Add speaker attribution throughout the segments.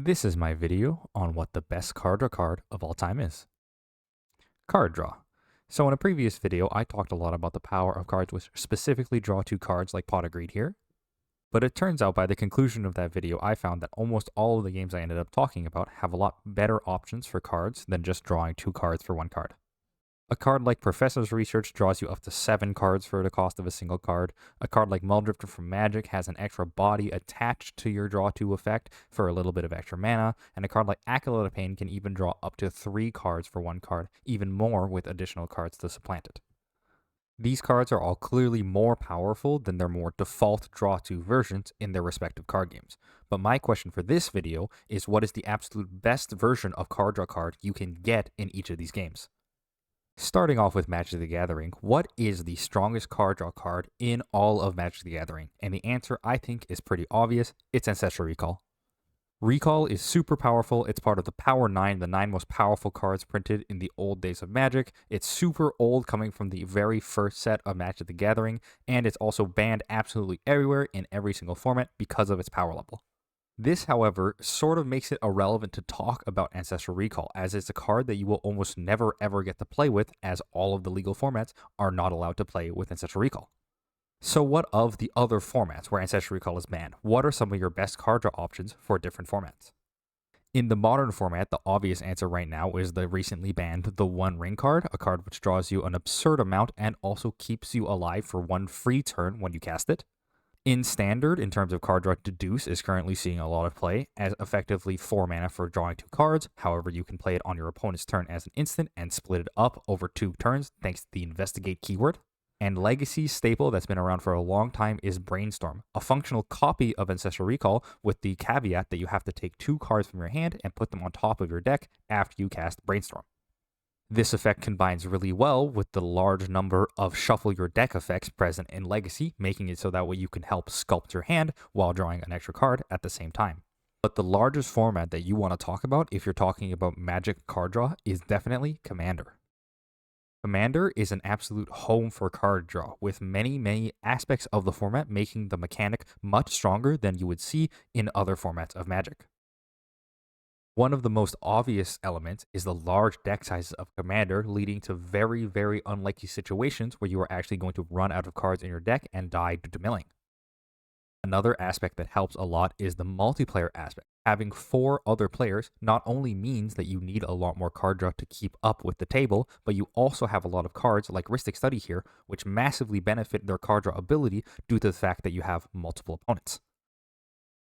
Speaker 1: This is my video on what the best card draw card of all time is. Card draw. So in a previous video, I talked a lot about the power of cards which specifically draw two cards like Pot of Greed here. But it turns out by the conclusion of that video, I found that almost all of the games I ended up talking about have a lot better options for cards than just drawing two cards for one card. A card like Professor's Research draws you up to 7 cards for the cost of a single card. A card like Muldrifter from Magic has an extra body attached to your draw 2 effect for a little bit of extra mana. And a card like Acolyte of Pain can even draw up to 3 cards for one card, even more with additional cards to supplant it. These cards are all clearly more powerful than their more default draw 2 versions in their respective card games. But my question for this video is, what is the absolute best version of card draw card you can get in each of these games? Starting off with Magic the Gathering, what is the strongest card draw card in all of Magic the Gathering? And the answer, I think, is pretty obvious. It's Ancestral Recall. Recall is super powerful. It's part of the Power 9, the 9 most powerful cards printed in the old days of Magic. It's super old, coming from the very first set of Magic the Gathering, and it's also banned absolutely everywhere in every single format because of its power level. This, however, sort of makes it irrelevant to talk about Ancestral Recall, as it's a card that you will almost never ever get to play with, as all of the legal formats are not allowed to play with Ancestral Recall. So what of the other formats where Ancestral Recall is banned? What are some of your best card draw options for different formats? In the modern format, the obvious answer right now is the recently banned the One Ring card, a card which draws you an absurd amount and also keeps you alive for one free turn when you cast it. In Standard, in terms of card draw, Deduce is currently seeing a lot of play as effectively 4 mana for drawing 2 cards. However, you can play it on your opponent's turn as an instant and split it up over 2 turns thanks to the Investigate keyword. And Legacy's staple that's been around for a long time is Brainstorm, a functional copy of Ancestral Recall with the caveat that you have to take 2 cards from your hand and put them on top of your deck after you cast Brainstorm. This effect combines really well with the large number of shuffle your deck effects present in Legacy, making it so that way you can help sculpt your hand while drawing an extra card at the same time. But the largest format that you want to talk about if you're talking about Magic card draw is definitely Commander. Commander is an absolute home for card draw, with many aspects of the format making the mechanic much stronger than you would see in other formats of Magic. One of the most obvious elements is the large deck sizes of Commander, leading to very unlikely situations where you are actually going to run out of cards in your deck and die due to milling. Another aspect that helps a lot is the multiplayer aspect. Having 4 other players not only means that you need a lot more card draw to keep up with the table, but you also have a lot of cards like Rhystic Study here, which massively benefit their card draw ability due to the fact that you have multiple opponents.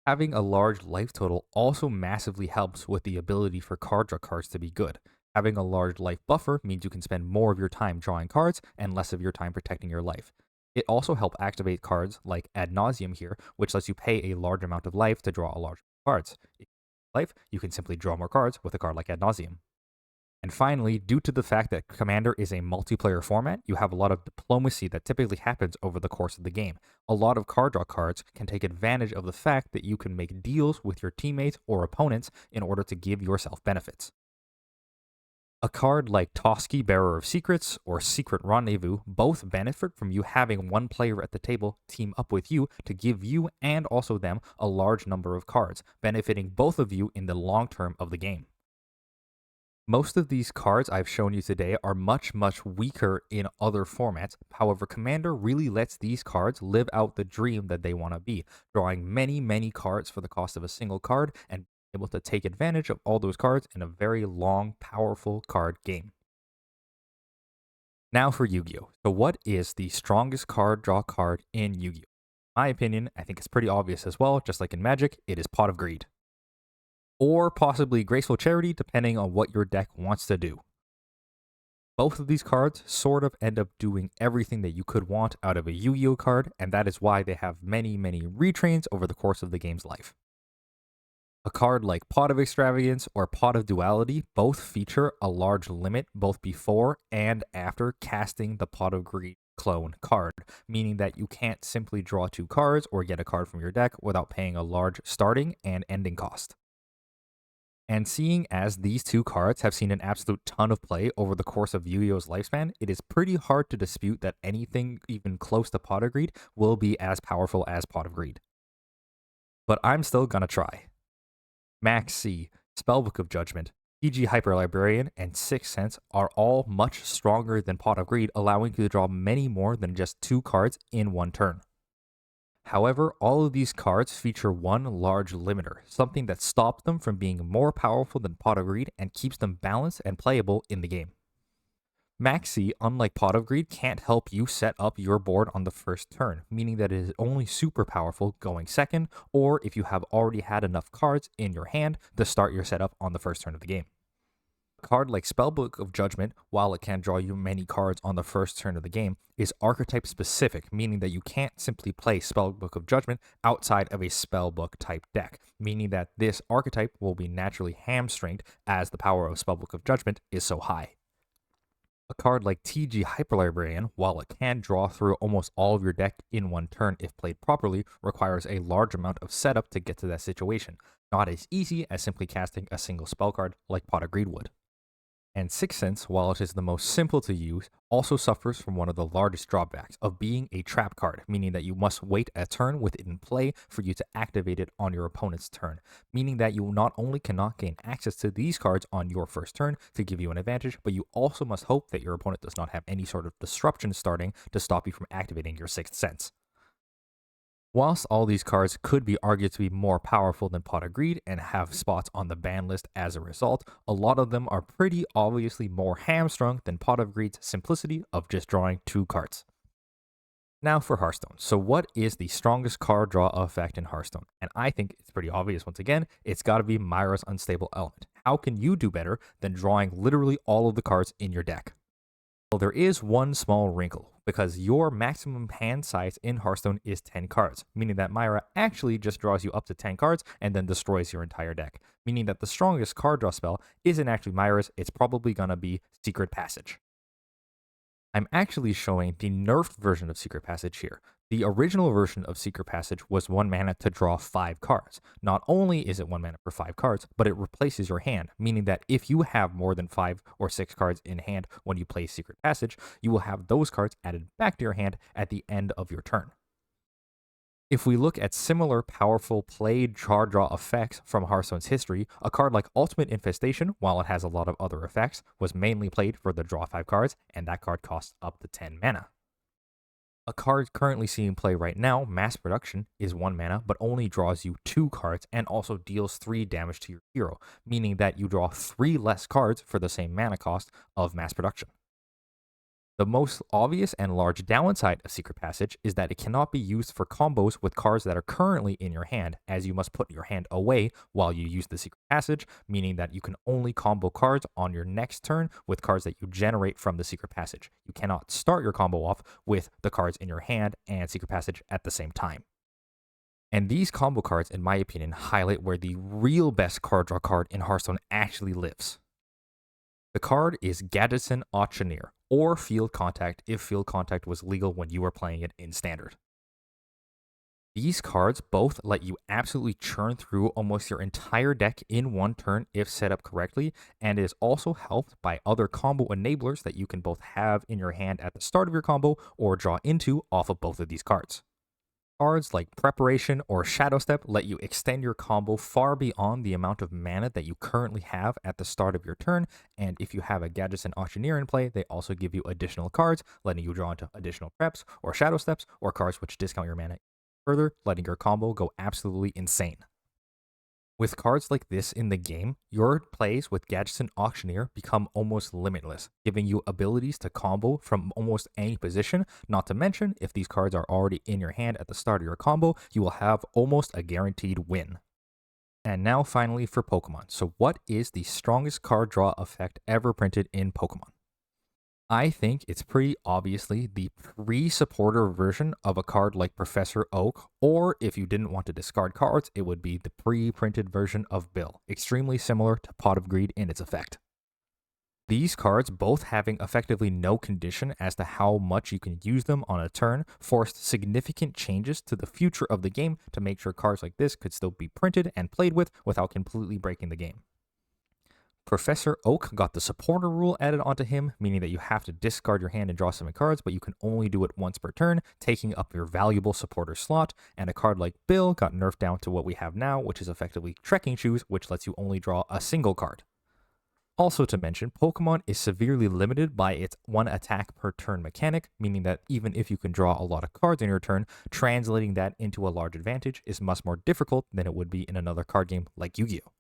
Speaker 1: Having a large life total also massively helps with the ability for card draw cards to be good. Having a large life buffer means you can spend more of your time drawing cards and less of your time protecting your life. It also helps activate cards like Ad Nauseam here, which lets you pay a large amount of life to draw a large amount of cards. If you have life, you can simply draw more cards with a card like Ad Nauseam. And finally, due to the fact that Commander is a multiplayer format, you have a lot of diplomacy that typically happens over the course of the game. A lot of card draw cards can take advantage of the fact that you can make deals with your teammates or opponents in order to give yourself benefits. A card like Toski, Bearer of Secrets, or Secret Rendezvous both benefit from you having one player at the table team up with you to give you and also them a large number of cards, benefiting both of you in the long term of the game. Most of these cards I've shown you today are much weaker in other formats. However, Commander really lets these cards live out the dream that they want to be, drawing many cards for the cost of a single card and able to take advantage of all those cards in a very long, powerful card game. Now for Yu-Gi-Oh! So what is the strongest card draw card in Yu-Gi-Oh? My opinion, I think it's pretty obvious as well, just like in Magic, it is Pot of Greed. Or possibly Graceful Charity, depending on what your deck wants to do. Both of these cards sort of end up doing everything that you could want out of a Yu-Gi-Oh card, and that is why they have many retrains over the course of the game's life. A card like Pot of Extravagance or Pot of Duality both feature a large limit both before and after casting the Pot of Greed clone card, meaning that you can't simply draw 2 cards or get a card from your deck without paying a large starting and ending cost. And seeing as these 2 cards have seen an absolute ton of play over the course of Yu-Gi-Oh's lifespan, it is pretty hard to dispute that anything even close to Pot of Greed will be as powerful as Pot of Greed. But I'm still gonna try. Max C, Spellbook of Judgment, PG Hyperlibrarian, and Sixth Sense are all much stronger than Pot of Greed, allowing you to draw many more than just 2 cards in one turn. However, all of these cards feature one large limiter, something that stops them from being more powerful than Pot of Greed and keeps them balanced and playable in the game. Maxi, unlike Pot of Greed, can't help you set up your board on the first turn, meaning that it is only super powerful going second, or if you have already had enough cards in your hand to start your setup on the first turn of the game. A card like Spellbook of Judgment, while it can draw you many cards on the first turn of the game, is archetype specific, meaning that you can't simply play Spellbook of Judgment outside of a Spellbook type deck, meaning that this archetype will be naturally hamstringed as the power of Spellbook of Judgment is so high. A card like TG Hyperlibrarian, while it can draw through almost all of your deck in one turn if played properly, requires a large amount of setup to get to that situation, not as easy as simply casting a single spell card like Pot of Greed would. And Sixth Sense, while it is the most simple to use, also suffers from one of the largest drawbacks of being a trap card, meaning that you must wait a turn with it in play for you to activate it on your opponent's turn, meaning that you not only cannot gain access to these cards on your first turn to give you an advantage, but you also must hope that your opponent does not have any sort of disruption starting to stop you from activating your Sixth Sense. Whilst all these cards could be argued to be more powerful than Pot of Greed and have spots on the ban list as a result, a lot of them are pretty obviously more hamstrung than Pot of Greed's simplicity of just drawing 2 cards. Now for Hearthstone. So what is the strongest card draw effect in Hearthstone? And I think it's pretty obvious once again, it's got to be Myra's Unstable Element. How can you do better than drawing literally all of the cards in your deck? Well, there is one small wrinkle, because your maximum hand size in Hearthstone is 10 cards, meaning that Myra actually just draws you up to 10 cards and then destroys your entire deck, meaning that the strongest card draw spell isn't actually Myra's, it's probably gonna be Secret Passage. I'm actually showing the nerfed version of Secret Passage here. The original version of Secret Passage was 1 mana to draw 5 cards. Not only is it 1 mana for 5 cards, but it replaces your hand, meaning that if you have more than 5 or 6 cards in hand when you play Secret Passage, you will have those cards added back to your hand at the end of your turn. If we look at similar powerful played card draw effects from Hearthstone's history, a card like Ultimate Infestation, while it has a lot of other effects, was mainly played for the draw 5 cards, and that card costs up to 10 mana. A card currently seeing play right now, Mass Production, is 1 mana, but only draws you 2 cards and also deals 3 damage to your hero, meaning that you draw 3 less cards for the same mana cost of Mass Production. The most obvious and large downside of Secret Passage is that it cannot be used for combos with cards that are currently in your hand, as you must put your hand away while you use the Secret Passage, meaning that you can only combo cards on your next turn with cards that you generate from the Secret Passage. You cannot start your combo off with the cards in your hand and Secret Passage at the same time. And these combo cards, in my opinion, highlight where the real best card draw card in Hearthstone actually lives. The card is Gaddison Auctioneer, or Field Contact if Field Contact was legal when you were playing it in Standard. These cards both let you absolutely churn through almost your entire deck in one turn if set up correctly, and is also helped by other combo enablers that you can both have in your hand at the start of your combo or draw into off of both of these cards. Cards like Preparation or Shadow Step let you extend your combo far beyond the amount of mana that you currently have at the start of your turn, and if you have a Gaddison Auctioneer in play, they also give you additional cards, letting you draw into additional preps or Shadow Steps, or cards which discount your mana further, letting your combo go absolutely insane. With cards like this in the game, your plays with Gaddison Auctioneer become almost limitless, giving you abilities to combo from almost any position, not to mention, if these cards are already in your hand at the start of your combo, you will have almost a guaranteed win. And now finally for Pokemon. So what is the strongest card draw effect ever printed in Pokemon? I think it's pretty obviously the pre-supporter version of a card like Professor Oak, or if you didn't want to discard cards, it would be the pre-printed version of Bill, extremely similar to Pot of Greed in its effect. These cards, both having effectively no condition as to how much you can use them on a turn, forced significant changes to the future of the game to make sure cards like this could still be printed and played with without completely breaking the game. Professor Oak got the supporter rule added onto him, meaning that you have to discard your hand and draw 7 cards, but you can only do it once per turn, taking up your valuable supporter slot. And a card like Bill got nerfed down to what we have now, which is effectively Trekking Shoes, which lets you only draw a single card. Also to mention, Pokemon is severely limited by its 1 attack per turn mechanic, meaning that even if you can draw a lot of cards in your turn, translating that into a large advantage is much more difficult than it would be in another card game like Yu-Gi-Oh!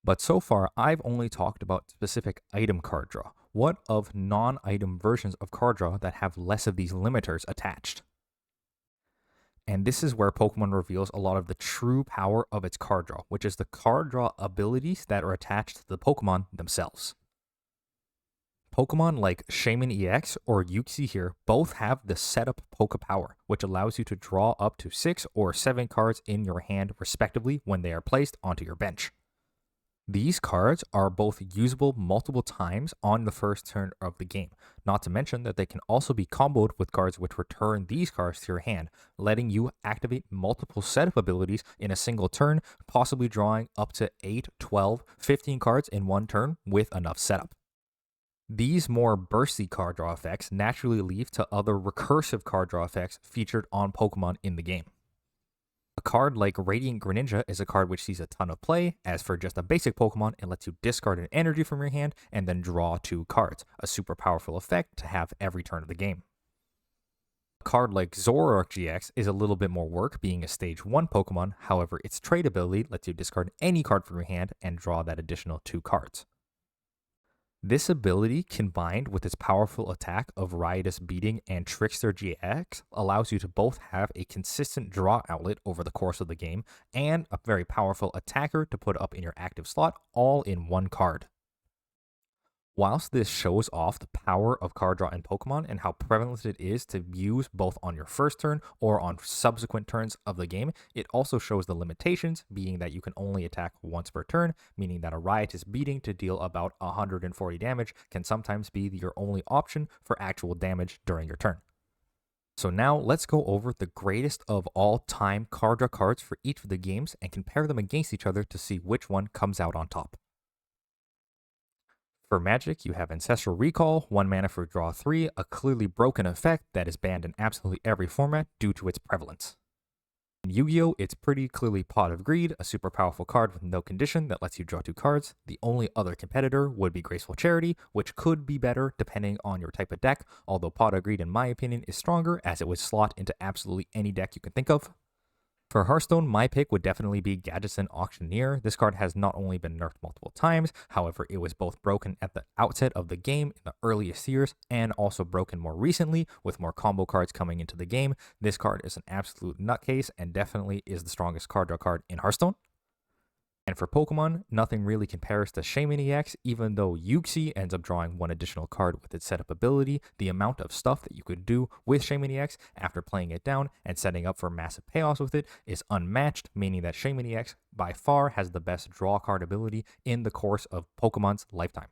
Speaker 1: But so far, I've only talked about specific item card draw. What of non-item versions of card draw that have less of these limiters attached? And this is where Pokemon reveals a lot of the true power of its card draw, which is the card draw abilities that are attached to the Pokemon themselves. Pokemon like Shaymin EX or Uxie here both have the setup Poke Power, which allows you to draw up to 6 or 7 cards in your hand respectively when they are placed onto your bench. These cards are both usable multiple times on the first turn of the game, not to mention that they can also be comboed with cards which return these cards to your hand, letting you activate multiple setup abilities in a single turn, possibly drawing up to 8, 12, 15 cards in one turn with enough setup. These more bursty card draw effects naturally lead to other recursive card draw effects featured on Pokemon in the game. A card like Radiant Greninja is a card which sees a ton of play, as for just a basic Pokemon, it lets you discard an energy from your hand and then draw 2 cards, a super powerful effect to have every turn of the game. A card like Zoroark GX is a little bit more work, being a stage 1 Pokemon, however its trade ability lets you discard any card from your hand and draw that additional 2 cards. This ability, combined with its powerful attack of Riotous Beating and Trickster GX, allows you to both have a consistent draw outlet over the course of the game and a very powerful attacker to put up in your active slot, all in one card. Whilst this shows off the power of card draw in Pokemon and how prevalent it is to use both on your first turn or on subsequent turns of the game, it also shows the limitations, being that you can only attack once per turn, meaning that a Riotous Beating to deal about 140 damage can sometimes be your only option for actual damage during your turn. So now let's go over the greatest of all time card draw cards for each of the games and compare them against each other to see which one comes out on top. For Magic, you have Ancestral Recall, 1 mana for draw 3, a clearly broken effect that is banned in absolutely every format due to its prevalence. In Yu-Gi-Oh!, it's pretty clearly Pot of Greed, a super powerful card with no condition that lets you draw 2 cards. The only other competitor would be Graceful Charity, which could be better depending on your type of deck, although Pot of Greed, in my opinion, is stronger as it would slot into absolutely any deck you can think of. For Hearthstone, my pick would definitely be Gadgetzan Auctioneer. This card has not only been nerfed multiple times, however, it was both broken at the outset of the game in the earliest years and also broken more recently with more combo cards coming into the game. This card is an absolute nutcase and definitely is the strongest card draw card in Hearthstone. And for Pokemon, nothing really compares to Shaymin EX, even though Uxie ends up drawing 1 additional card with its setup ability. The amount of stuff that you could do with Shaymin EX after playing it down and setting up for massive payoffs with it is unmatched, meaning that Shaymin EX by far has the best draw card ability in the course of Pokemon's lifetime.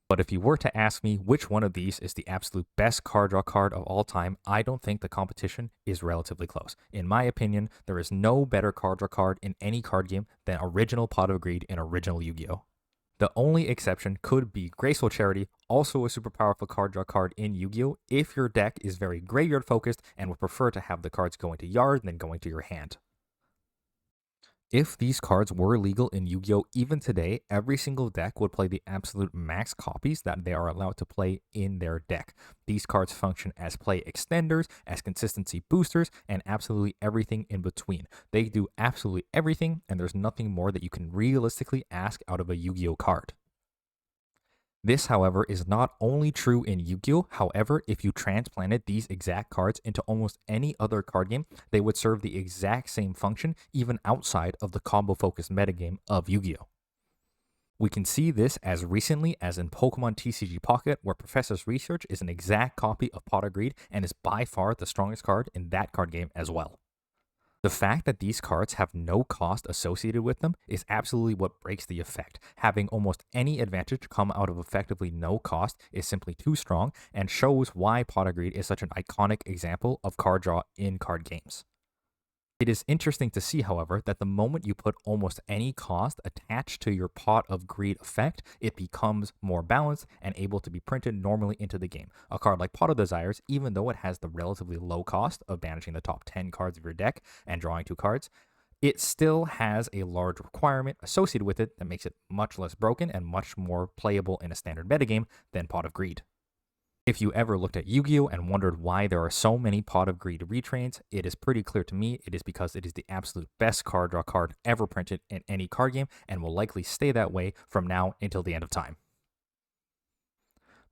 Speaker 1: But if you were to ask me which one of these is the absolute best card draw card of all time, I don't think the competition is relatively close. In my opinion, there is no better card draw card in any card game than original Pot of Greed in original Yu-Gi-Oh! The only exception could be Graceful Charity, also a super powerful card draw card in Yu-Gi-Oh! If your deck is very graveyard focused and would prefer to have the cards going to yard than going to your hand. If these cards were legal in Yu-Gi-Oh! Even today, every single deck would play the absolute max copies that they are allowed to play in their deck. These cards function as play extenders, as consistency boosters, and absolutely everything in between. They do absolutely everything, and there's nothing more that you can realistically ask out of a Yu-Gi-Oh! Card. This, however, is not only true in Yu-Gi-Oh! However, if you transplanted these exact cards into almost any other card game, they would serve the exact same function even outside of the combo-focused metagame of Yu-Gi-Oh! We can see this as recently as in Pokemontcg Pocket, where Professor's Research is an exact copy of Pot of Greed and is by far the strongest card in that card game as well. The fact that these cards have no cost associated with them is absolutely what breaks the effect. Having almost any advantage come out of effectively no cost is simply too strong and shows why Pot of Greed is such an iconic example of card draw in card games. It is interesting to see, however, that the moment you put almost any cost attached to your Pot of Greed effect, it becomes more balanced and able to be printed normally into the game. A card like Pot of Desires, even though it has the relatively low cost of banishing the top 10 cards of your deck and drawing 2 cards, it still has a large requirement associated with it that makes it much less broken and much more playable in a standard metagame than Pot of Greed. If you ever looked at Yu-Gi-Oh! And wondered why there are so many Pot of Greed retrains, it is pretty clear to me it is because it is the absolute best card draw card ever printed in any card game and will likely stay that way from now until the end of time.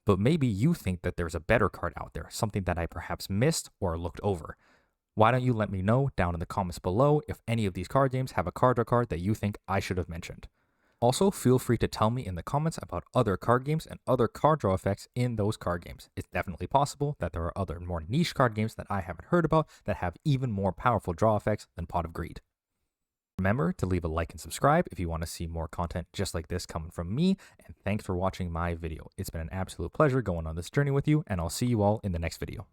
Speaker 1: But maybe you think that there's a better card out there, something that I perhaps missed or looked over. Why don't you let me know down in the comments below if any of these card games have a card draw card that you think I should have mentioned. Also, feel free to tell me in the comments about other card games and other card draw effects in those card games. It's definitely possible that there are other more niche card games that I haven't heard about that have even more powerful draw effects than Pot of Greed. Remember to leave a like and subscribe if you want to see more content just like this coming from me, and thanks for watching my video. It's been an absolute pleasure going on this journey with you, and I'll see you all in the next video.